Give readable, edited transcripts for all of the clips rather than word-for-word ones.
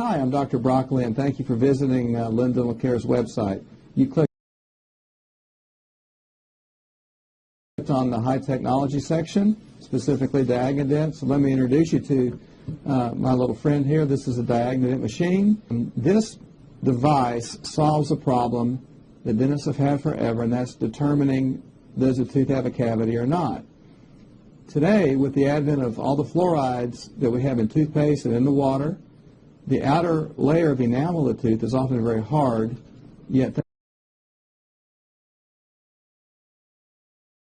Hi, I'm Dr. Broccoli, and thank you for visiting Lynn Dental Care's website. You clicked on the high technology section, specifically Diagnodent. So let me introduce you to my little friend here. This is a Diagnodent machine. This device solves a problem that dentists have had forever, and that's determining does a tooth have a cavity or not. Today, with the advent of all the fluorides that we have in toothpaste and in the water, the outer layer of enamel of the tooth is often very hard, yet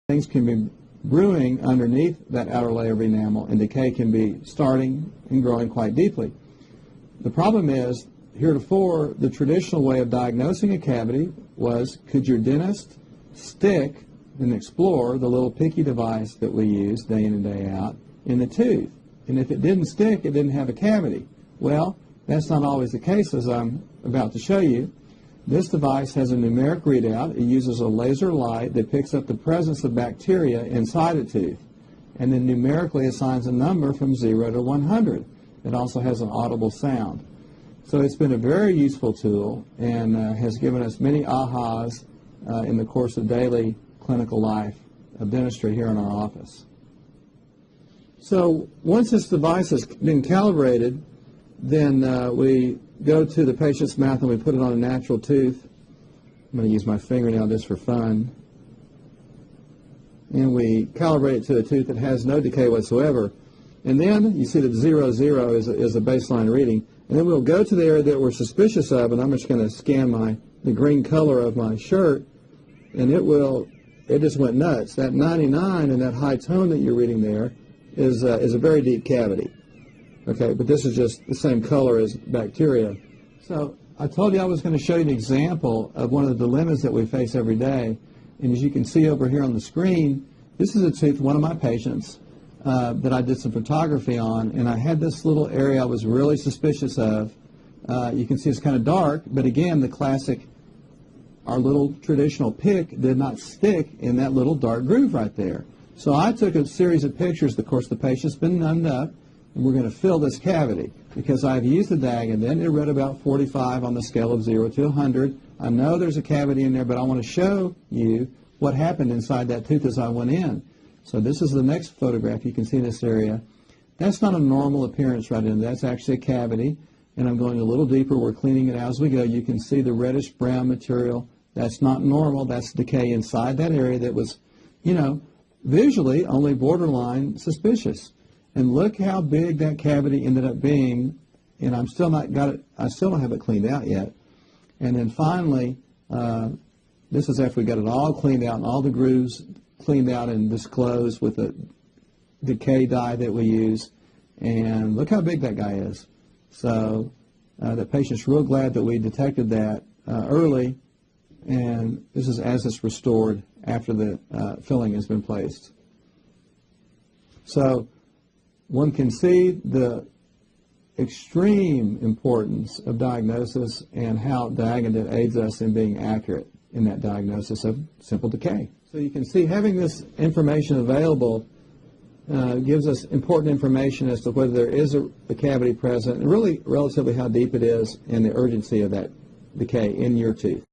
things can be brewing underneath that outer layer of enamel, and decay can be starting and growing quite deeply. The problem is, heretofore, the traditional way of diagnosing a cavity was, could your dentist stick and explore the little picky device that we use day in and day out in the tooth? And if it didn't stick, it didn't have a cavity. Well, that's not always the case, as I'm about to show you. This device has a numeric readout. It uses a laser light that picks up the presence of bacteria inside a tooth, and then numerically assigns a number from 0 to 100. It also has an audible sound. So it's been a very useful tool and has given us many ahas in the course of daily clinical life of dentistry here in our office. So once this device has been calibrated, then we go to the patient's mouth and we put it on a natural tooth. I'm going to use my fingernail just for fun. And we calibrate it to a tooth that has no decay whatsoever. And then you see that 0, 0 is a baseline reading. And then we'll go to the area that we're suspicious of, and I'm just going to scan the green color of my shirt, and it just went nuts. That 99 and that high tone that you're reading there is a very deep cavity. Okay, but this is just the same color as bacteria. So I told you I was going to show you an example of one of the dilemmas that we face every day. And as you can see over here on the screen, this is a tooth, one of my patients, that I did some photography on, and I had this little area I was really suspicious of. You can see it's kind of dark, but again, the classic, our little traditional pick did not stick in that little dark groove right there. So I took a series of pictures. Of course, the patient's been numbed up, and we're going to fill this cavity. Because I've used the Diagodent, it read about 45 on the scale of 0 to 100. I know there's a cavity in there, but I want to show you what happened inside that tooth as I went in. So this is the next photograph. You can see this area. That's not a normal appearance right in there. That's actually a cavity. And I'm going a little deeper. We're cleaning it out as we go. You can see the reddish brown material. That's not normal. That's decay inside that area that was, visually only borderline suspicious. And look how big that cavity ended up being. And I still don't have it cleaned out yet. And then finally, this is after we got it all cleaned out and all the grooves cleaned out and disclosed with the decay dye that we use. And look how big that guy is. So the patient's real glad that we detected that early. And this is as it's restored after the filling has been placed. So one can see the extreme importance of diagnosis and how Diagodent aids us in being accurate in that diagnosis of simple decay. So you can see having this information available gives us important information as to whether there is a cavity present and really relatively how deep it is and the urgency of that decay in your tooth.